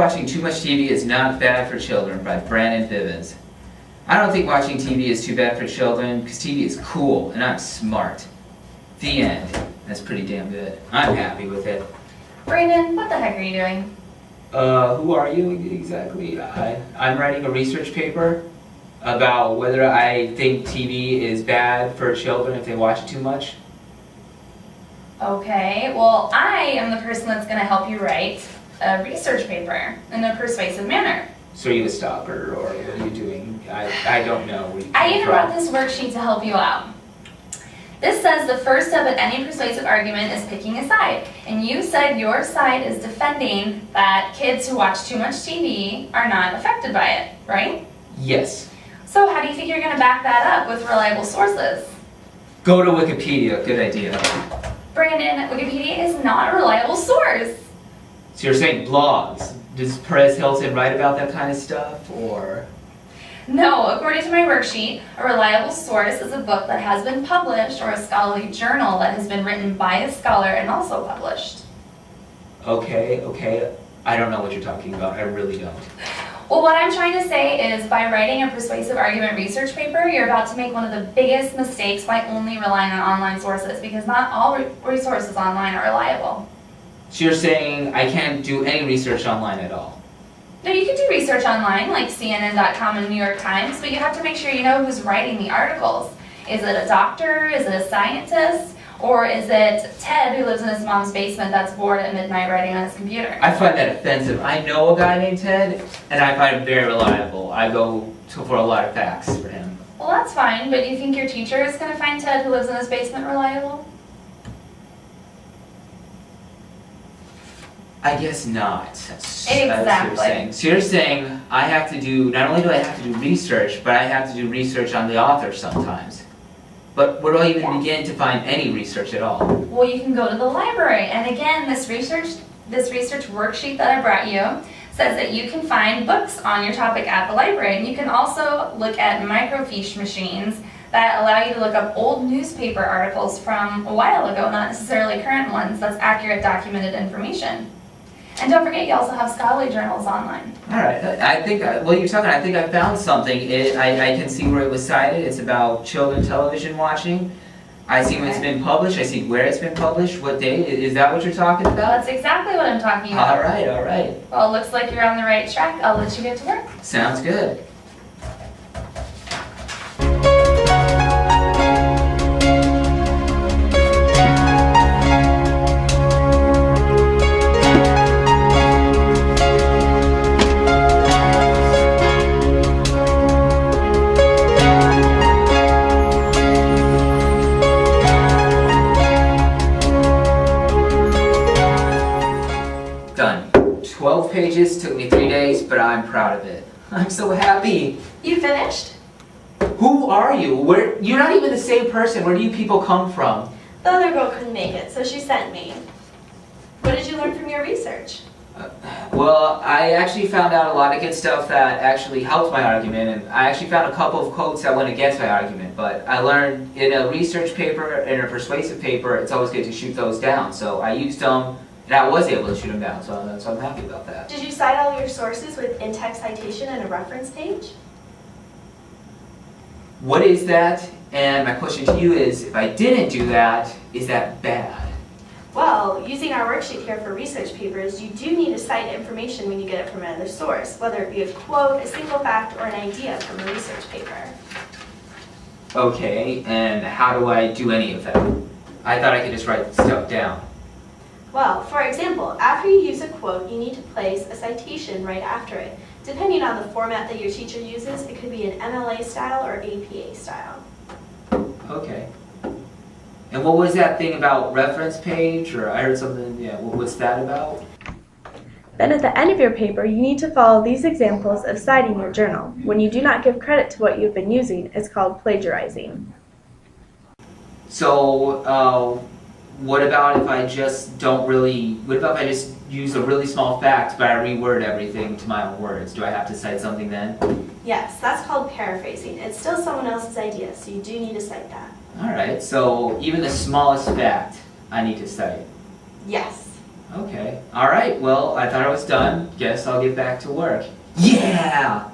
Watching Too Much TV is Not Bad for Children by Brandon Bivens. I don't think watching TV is too bad for children because TV is cool and I'm smart. The end. That's pretty damn good. I'm happy with it. Brandon, what the heck are you doing? Who are you exactly? I'm writing a research paper about whether I think TV is bad for children if they watch it too much. Okay, well, I am the person that's going to help you write a research paper in a persuasive manner. So are you a stalker, or what are you doing? I don't know. I even brought this worksheet to help you out. This says the first step in any persuasive argument is picking a side. And you said your side is defending that kids who watch too much TV are not affected by it, right? Yes. So how do you think you're going to back that up with reliable sources? Go to Wikipedia. Good idea. Brandon, Wikipedia is not a reliable source. So you're saying blogs. Does Perez Hilton write about that kind of stuff, or? No, according to my worksheet, a reliable source is a book that has been published or a scholarly journal that has been written by a scholar and also published. Okay. I don't know what you're talking about. I really don't. Well, what I'm trying to say is by writing a persuasive argument research paper, you're about to make one of the biggest mistakes by only relying on online sources because not all resources online are reliable. So you're saying I can't do any research online at all? No, you can do research online like CNN.com and New York Times, but you have to make sure you know who's writing the articles. Is it a doctor? Is it a scientist? Or is it Ted who lives in his mom's basement that's bored at midnight writing on his computer? I find that offensive. I know a guy named Ted, and I find him very reliable. I go for a lot of facts for him. Well, that's fine, but do you think your teacher is going to find Ted who lives in his basement reliable? I guess not. Exactly. That's what you're saying. So you're saying I have to do, not only do I have to do research, but I have to do research on the author sometimes. But where do I even begin to find any research at all? Well, you can go to the library. And again, this research worksheet that I brought you says that you can find books on your topic at the library. And you can also look at microfiche machines that allow you to look up old newspaper articles from a while ago, not necessarily current ones. That's accurate, documented information. And don't forget, you also have scholarly journals online. All right. I think I found something. I can see where it was cited. It's about children television watching. I see when it's been published. I see where it's been published. What date? Is that what you're talking about? That's exactly what I'm talking about. All right. Well, it looks like you're on the right track. I'll let you get to work. Sounds good. Done. 12 pages, took me 3 days, but I'm proud of it. I'm so happy. You finished? Who are you? You're not even the same person. Where do you people come from? The other girl couldn't make it, so she sent me. What did you learn from your research? Well, I actually found out a lot of good stuff that actually helped my argument, and I actually found a couple of quotes that went against my argument, but I learned in a research paper, in a persuasive paper, it's always good to shoot those down, so I used them, and I was able to shoot them down, so I'm happy about that. Did you cite all your sources with in-text citation and a reference page? What is that? And my question to you is, if I didn't do that, is that bad? Well, using our worksheet here for research papers, you do need to cite information when you get it from another source, whether it be a quote, a single fact, or an idea from a research paper. Okay, and how do I do any of that? I thought I could just write stuff down. Well, for example, after you use a quote, you need to place a citation right after it. Depending on the format that your teacher uses, it could be an MLA style or APA style. Okay. And what was that thing about reference page? Or I heard something, yeah, what's that about? Then at the end of your paper, you need to follow these examples of citing your journal. When you do not give credit to what you've been using, it's called plagiarizing. So, what about if I just what about if I just use a really small fact, but I reword everything to my own words? Do I have to cite something then? Yes, that's called paraphrasing. It's still someone else's idea, so you do need to cite that. Alright, so even the smallest fact, I need to cite. Yes. Okay. All right. Well, I thought I was done. Guess I'll get back to work. Yeah!